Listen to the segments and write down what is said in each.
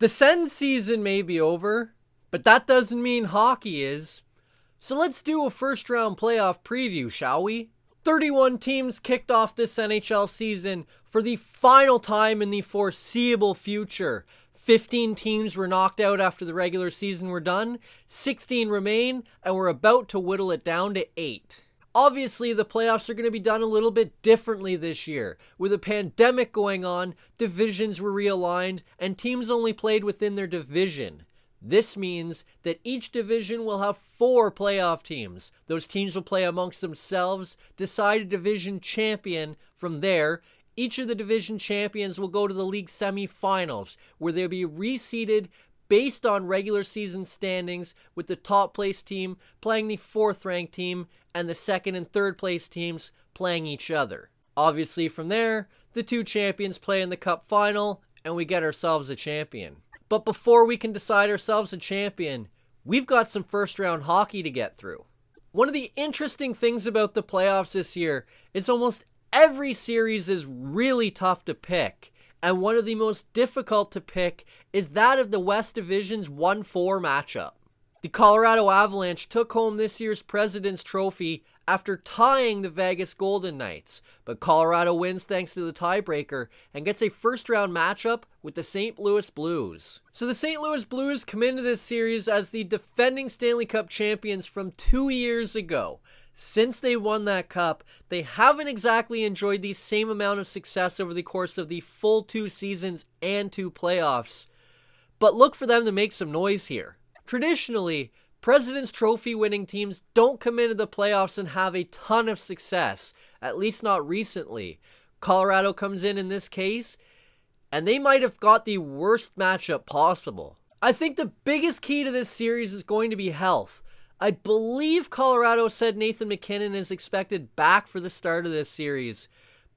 The Sens season may be over, but that doesn't mean hockey is. So let's do a first round playoff preview, shall we? 31 teams kicked off this NHL season for the final time in the foreseeable future. 15 teams were knocked out after the regular season were done, 16 remain, and we're about to whittle it down to 8. Obviously, the playoffs are going to be done a little bit differently this year. With a pandemic going on, divisions were realigned, and teams only played within their division. This means that each division will have 4 playoff teams. Those teams will play amongst themselves, decide a division champion. From there, each of the division champions will go to the league semifinals, where they'll be reseeded based on regular season standings, with the top place team playing the 4th ranked team and the 2nd and 3rd place teams playing each other. Obviously from there, the 2 champions play in the cup final and we get ourselves a champion. But before we can decide ourselves a champion, we've got some first round hockey to get through. One of the interesting things about the playoffs this year is almost every series is really tough to pick. And one of the most difficult to pick is that of the West Division's 1-4 matchup. The Colorado Avalanche took home this year's President's Trophy after tying the Vegas Golden Knights, but Colorado wins thanks to the tiebreaker and gets a first-round matchup with the St. Louis Blues. So the St. Louis Blues come into this series as the defending Stanley Cup champions from 2 years ago. Since they won that cup, they haven't exactly enjoyed the same amount of success over the course of the full 2 seasons and 2 playoffs. But look for them to make some noise here. Traditionally, President's Trophy winning teams don't come into the playoffs and have a ton of success, at least not recently. Colorado comes in this case, and they might have got the worst matchup possible. I think the biggest key to this series is going to be health. I believe Colorado said Nathan MacKinnon is expected back for the start of this series.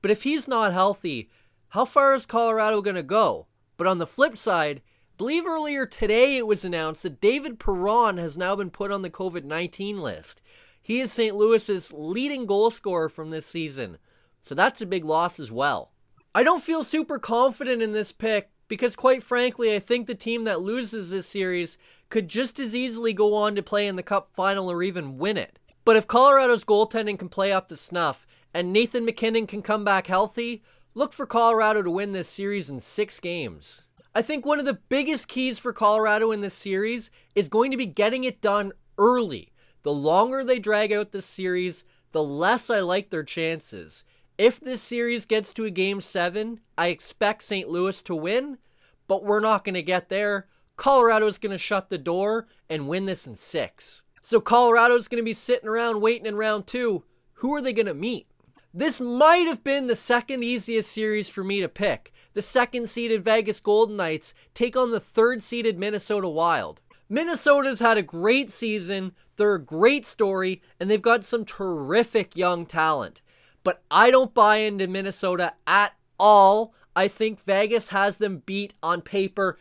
But if he's not healthy, how far is Colorado going to go? But on the flip side, I believe earlier today it was announced that David Perron has now been put on the COVID-19 list. He is St. Louis's leading goal scorer from this season. So that's a big loss as well. I don't feel super confident in this pick because quite frankly, I think the team that loses this series could just as easily go on to play in the cup final or even win it. But if Colorado's goaltending can play up to snuff and Nathan MacKinnon can come back healthy, look for Colorado to win this series in 6 games. I think one of the biggest keys for Colorado in this series is going to be getting it done early. The longer they drag out this series, the less I like their chances. If this series gets to a Game 7, I expect St. Louis to win, but we're not going to get there. Colorado's going to shut the door and win this in 6. So Colorado's going to be sitting around waiting in round 2. Who are they going to meet? This might have been the second easiest series for me to pick. The 2nd-seeded Vegas Golden Knights take on the 3rd-seeded Minnesota Wild. Minnesota's had a great season, they're a great story, and they've got some terrific young talent. But I don't buy into Minnesota at all. I think Vegas has them beat on paper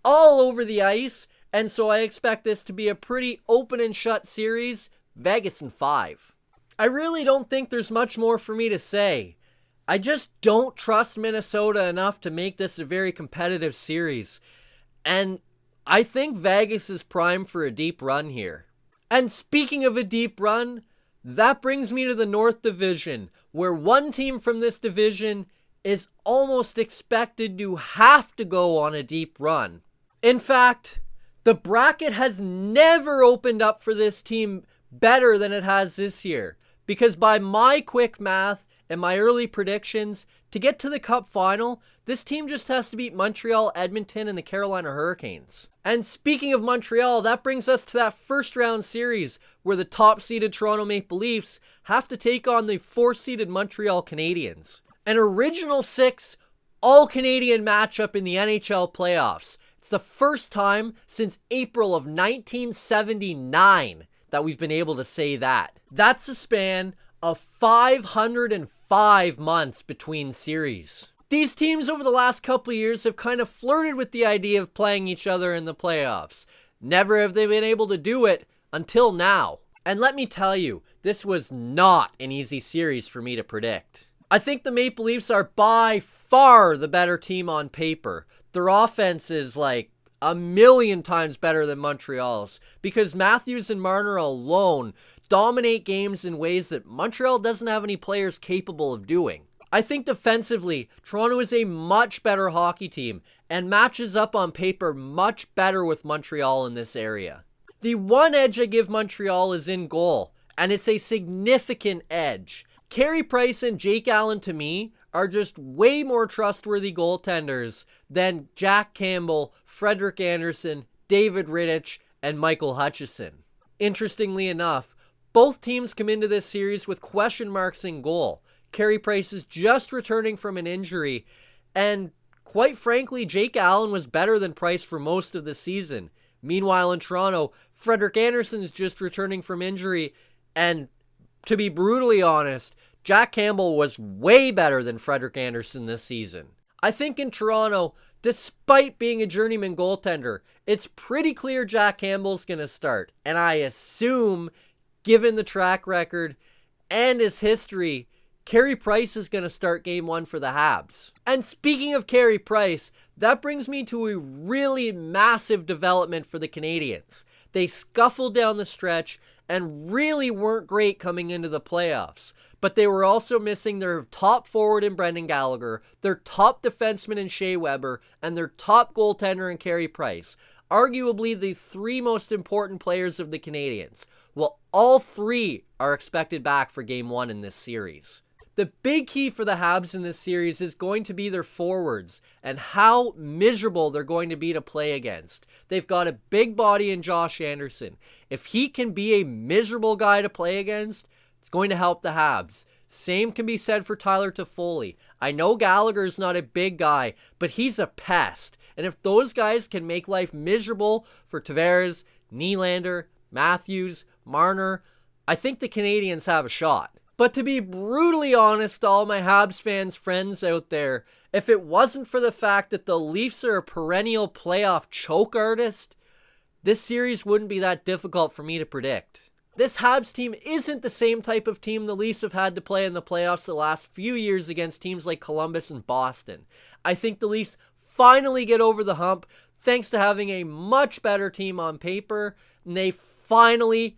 all over the ice, and so I expect this to be a pretty open and shut series. Vegas in 5. I really don't think there's much more for me to say. I just don't trust Minnesota enough to make this a very competitive series. And I think Vegas is primed for a deep run here. And speaking of a deep run, that brings me to the North Division, where one team from this division is almost expected to have to go on a deep run. In fact, the bracket has never opened up for this team better than it has this year. Because by my quick math and my early predictions, to get to the Cup final, this team just has to beat Montreal, Edmonton, and the Carolina Hurricanes. And speaking of Montreal, that brings us to that first round series where the top-seeded Toronto Maple Leafs have to take on the 4th-seeded Montreal Canadiens. An original 6 all-Canadian matchup in the NHL playoffs. It's the first time since April of 1979 that we've been able to say that. That's a span of 505 months between series. These teams over the last couple of years have kind of flirted with the idea of playing each other in the playoffs. Never have they been able to do it until now. And let me tell you, this was not an easy series for me to predict. I think the Maple Leafs are by far the better team on paper. Their offense is like a million times better than Montreal's, because Matthews and Marner alone dominate games in ways that Montreal doesn't have any players capable of doing. I think defensively, Toronto is a much better hockey team and matches up on paper much better with Montreal in this area. The one edge I give Montreal is in goal, and it's a significant edge. Carey Price and Jake Allen, to me, are just way more trustworthy goaltenders than Jack Campbell, Frederik Andersen, David Rittich, and Michael Hutchison. Interestingly enough, both teams come into this series with question marks in goal. Carey Price is just returning from an injury, and quite frankly, Jake Allen was better than Price for most of the season. Meanwhile, in Toronto, Frederik Andersen is just returning from injury, and to be brutally honest, Jack Campbell was way better than Frederik Andersen this season. I think in Toronto, despite being a journeyman goaltender, it's pretty clear Jack Campbell's going to start. And I assume, given the track record and his history, Carey Price is going to start game one for the Habs. And speaking of Carey Price, that brings me to a really massive development for the Canadiens. They scuffled down the stretch and really weren't great coming into the playoffs. But they were also missing their top forward in Brendan Gallagher, their top defenseman in Shea Weber, and their top goaltender in Carey Price. Arguably the three most important players of the Canadiens. Well, all three are expected back for game one in this series. The big key for the Habs in this series is going to be their forwards and how miserable they're going to be to play against. They've got a big body in Josh Anderson. If he can be a miserable guy to play against, it's going to help the Habs. Same can be said for Tyler Toffoli. I know Gallagher's not a big guy, but he's a pest. And if those guys can make life miserable for Tavares, Nylander, Matthews, Marner, I think the Canadiens have a shot. But to be brutally honest to all my Habs fans friends out there, if it wasn't for the fact that the Leafs are a perennial playoff choke artist, this series wouldn't be that difficult for me to predict. This Habs team isn't the same type of team the Leafs have had to play in the playoffs the last few years against teams like Columbus and Boston. I think the Leafs finally get over the hump thanks to having a much better team on paper, and they finally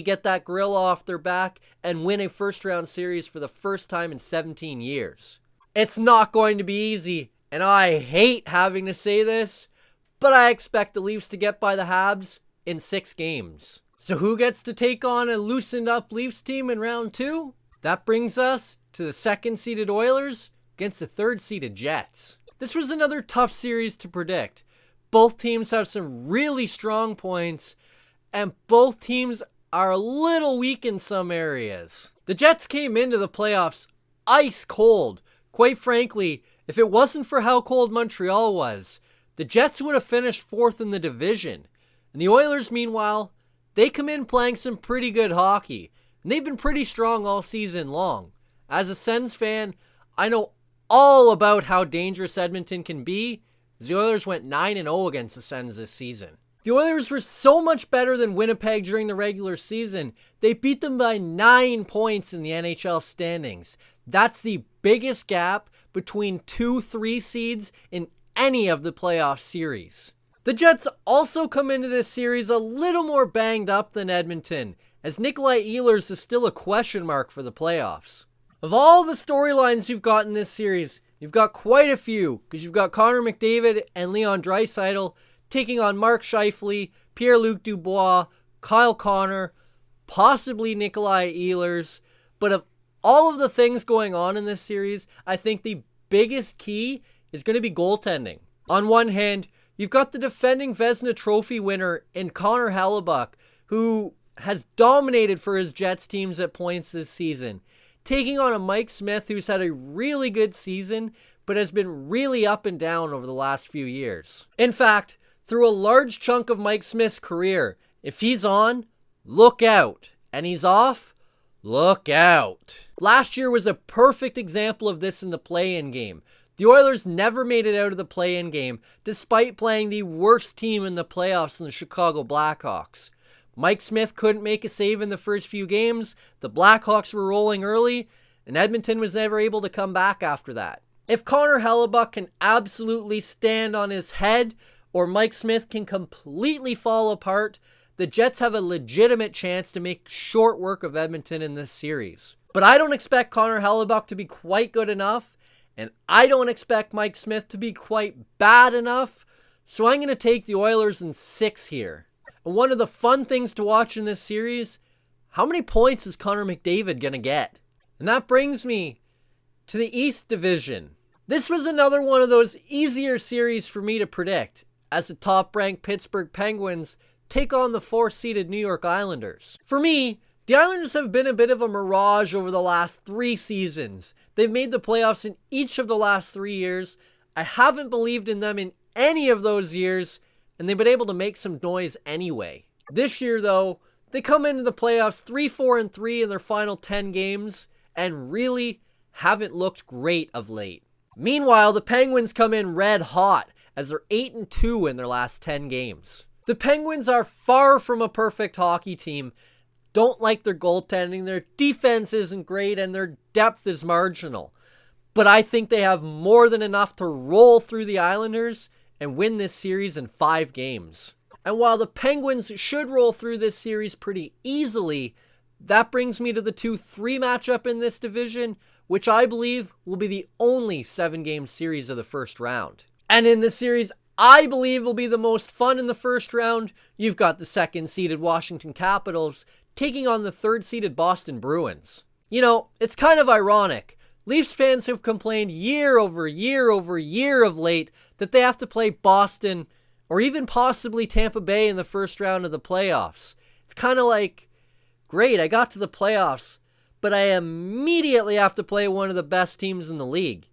get that grill off their back and win a first-round series for the first time in 17 years. It's not going to be easy, and I hate having to say this, but I expect the Leafs to get by the Habs in 6 games. So who gets to take on a loosened-up Leafs team in round 2? That brings us to the second-seeded Oilers against the third-seeded Jets. This was another tough series to predict. Both teams have some really strong points, and both teams are a little weak in some areas. The Jets came into the playoffs ice cold. Quite frankly, if it wasn't for how cold Montreal was, the Jets would have finished 4th in the division. And the Oilers, meanwhile, they come in playing some pretty good hockey, and they've been pretty strong all season long. As a Sens fan, I know all about how dangerous Edmonton can be, as the Oilers went 9-0 against the Sens this season. The Oilers were so much better than Winnipeg during the regular season, they beat them by 9 points in the NHL standings. That's the biggest gap between 2-3 seeds in any of the playoff series. The Jets also come into this series a little more banged up than Edmonton, as Nikolai Ehlers is still a question mark for the playoffs. Of all the storylines you've got in this series, you've got quite a few, because you've got Connor McDavid and Leon Draisaitl taking on Mark Scheifele, Pierre-Luc Dubois, Kyle Connor, possibly Nikolai Ehlers. But of all of the things going on in this series, I think the biggest key is going to be goaltending. On one hand, you've got the defending Vezina Trophy winner in Connor Hellebuyck, who has dominated for his Jets teams at points this season, taking on a Mike Smith who's had a really good season, but has been really up and down over the last few years. In fact, through a large chunk of Mike Smith's career, if he's on, look out. And he's off, look out. Last year was a perfect example of this in the play-in game. The Oilers never made it out of the play-in game, despite playing the worst team in the playoffs in the Chicago Blackhawks. Mike Smith couldn't make a save in the first few games, the Blackhawks were rolling early, and Edmonton was never able to come back after that. If Connor Hellebuyck can absolutely stand on his head, or Mike Smith can completely fall apart, the Jets have a legitimate chance to make short work of Edmonton in this series. But I don't expect Connor Hellebuyck to be quite good enough, and I don't expect Mike Smith to be quite bad enough, so I'm going to take the Oilers in 6 here. And one of the fun things to watch in this series, how many points is Connor McDavid going to get? And that brings me to the East Division. This was another one of those easier series for me to predict, as the top-ranked Pittsburgh Penguins take on the 4th-seeded New York Islanders. For me, the Islanders have been a bit of a mirage over the last 3 seasons. They've made the playoffs in each of the last 3 years. I haven't believed in them in any of those years, and they've been able to make some noise anyway. This year, though, they come into the playoffs 3-4-3 in their final 10 games, and really haven't looked great of late. Meanwhile, the Penguins come in red hot, as they're 8-2 in their last 10 games. The Penguins are far from a perfect hockey team. Don't like their goaltending, their defense isn't great, and their depth is marginal. But I think they have more than enough to roll through the Islanders and win this series in 5 games. And while the Penguins should roll through this series pretty easily, that brings me to the 2-3 matchup in this division, which I believe will be the only 7-game series of the first round. And in this series, I believe will be the most fun in the first round. You've got the 2nd-seeded Washington Capitals taking on the 3rd-seeded Boston Bruins. You know, it's kind of ironic. Leafs fans have complained year over year over year of late that they have to play Boston or even possibly Tampa Bay in the first round of the playoffs. It's kind of like, great, I got to the playoffs, but I immediately have to play one of the best teams in the league.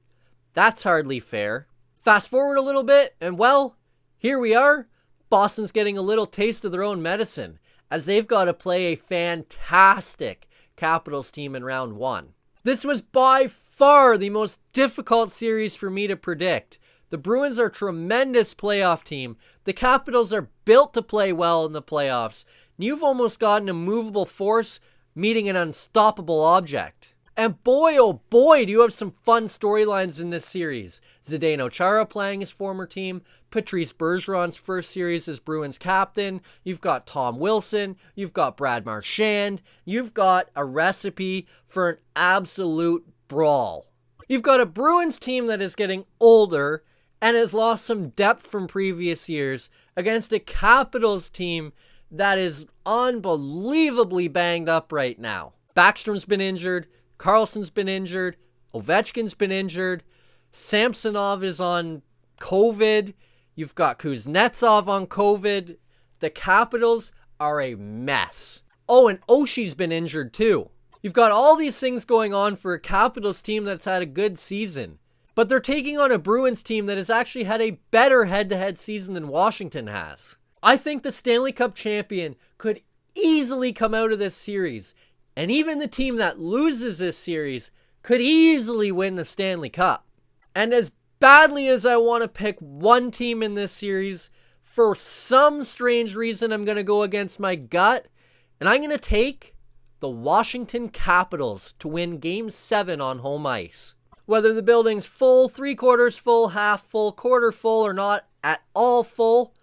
That's hardly fair. Fast forward a little bit, and well, here we are. Boston's getting a little taste of their own medicine, as they've got to play a fantastic Capitals team in round 1. This was by far the most difficult series for me to predict. The Bruins are a tremendous playoff team. The Capitals are built to play well in the playoffs. You've almost got an immovable force meeting an unstoppable object. And boy, oh boy, do you have some fun storylines in this series. Zdeno Chara playing his former team, Patrice Bergeron's first series as Bruins captain, you've got Tom Wilson, you've got Brad Marchand, you've got a recipe for an absolute brawl. You've got a Bruins team that is getting older and has lost some depth from previous years against a Capitals team that is unbelievably banged up right now. Backstrom's been injured, Carlson's been injured, Ovechkin's been injured, Samsonov is on COVID, you've got Kuznetsov on COVID. The Capitals are a mess. Oh, and Oshie's been injured too. You've got all these things going on for a Capitals team that's had a good season, but they're taking on a Bruins team that has actually had a better head-to-head season than Washington has. I think the Stanley Cup champion could easily come out of this series, and even the team that loses this series could easily win the Stanley Cup. And as badly as I want to pick one team in this series, for some strange reason I'm going to go against my gut, and I'm going to take the Washington Capitals to win Game 7 on home ice. Whether the building's full, 3/4 full, half full, quarter full, or not at all full,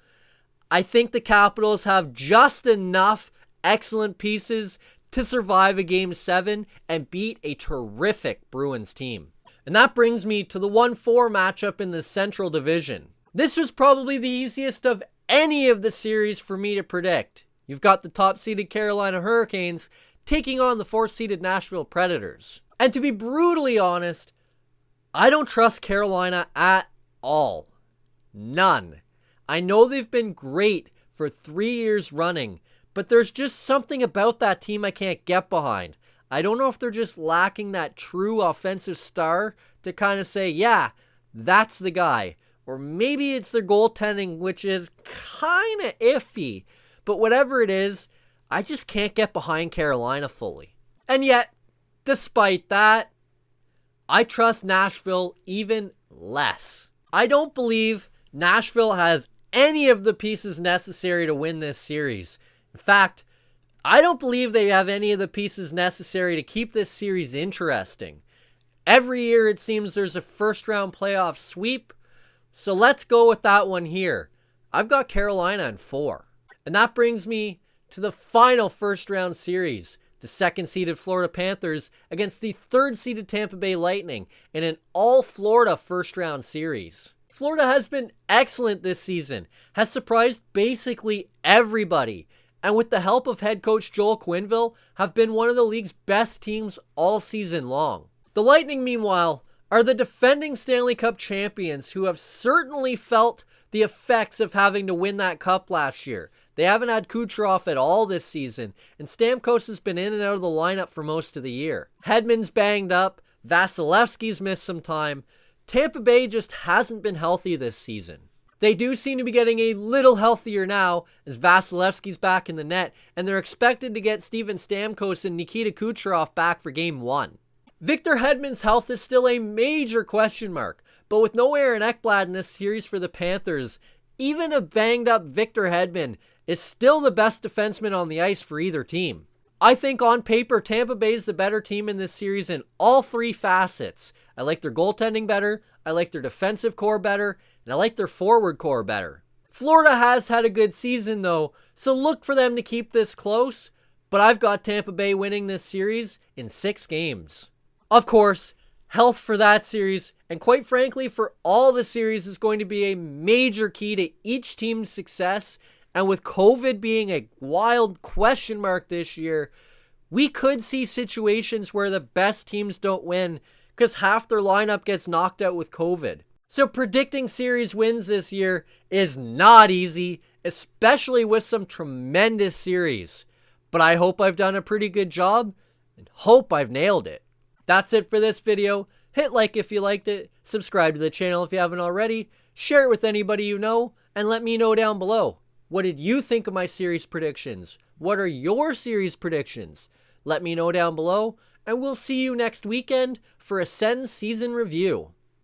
I think the Capitals have just enough excellent pieces to survive a Game 7 and beat a terrific Bruins team. And that brings me to the 1-4 matchup in the Central Division. This was probably the easiest of any of the series for me to predict. You've got the top-seeded Carolina Hurricanes taking on the 4th-seeded Nashville Predators. And to be brutally honest, I don't trust Carolina at all. None. I know they've been great for 3 years running, but there's just something about that team I can't get behind. I don't know if they're just lacking that true offensive star to kind of say, yeah, that's the guy. Or maybe it's their goaltending, which is kind of iffy. But whatever it is, I just can't get behind Carolina fully. And yet, despite that, I trust Nashville even less. I don't believe Nashville has any of the pieces necessary to win this series. In fact, I don't believe they have any of the pieces necessary to keep this series interesting. Every year it seems there's a first round playoff sweep, so let's go with that one here. I've got Carolina in 4. And that brings me to the final first round series. The second-seeded Florida Panthers against the third-seeded Tampa Bay Lightning in an all-Florida first-round series. Florida has been excellent this season, has surprised basically everybody, and with the help of head coach Joel Quenneville, have been one of the league's best teams all season long. The Lightning, meanwhile, are the defending Stanley Cup champions who have certainly felt the effects of having to win that cup last year. They haven't had Kucherov at all this season, and Stamkos has been in and out of the lineup for most of the year. Hedman's banged up, Vasilevsky's missed some time. Tampa Bay just hasn't been healthy this season. They do seem to be getting a little healthier now, as Vasilevsky's back in the net, and they're expected to get Steven Stamkos and Nikita Kucherov back for Game 1. Victor Hedman's health is still a major question mark, but with no Aaron Ekblad in this series for the Panthers, even a banged up Victor Hedman is still the best defenseman on the ice for either team. I think on paper, Tampa Bay is the better team in this series in all 3 facets. I like their goaltending better, I like their defensive core better, and I like their forward core better. Florida has had a good season though, so look for them to keep this close, but I've got Tampa Bay winning this series in 6 games. Of course, health for that series, and quite frankly for all the series, is going to be a major key to each team's success. And with COVID being a wild question mark this year, we could see situations where the best teams don't win because half their lineup gets knocked out with COVID. So predicting series wins this year is not easy, especially with some tremendous series. But I hope I've done a pretty good job and hope I've nailed it. That's it for this video. Hit like if you liked it, subscribe to the channel if you haven't already, share it with anybody you know, and let me know down below. What did you think of my series predictions? What are your series predictions? Let me know down below, and we'll see you next weekend for a Sens season review.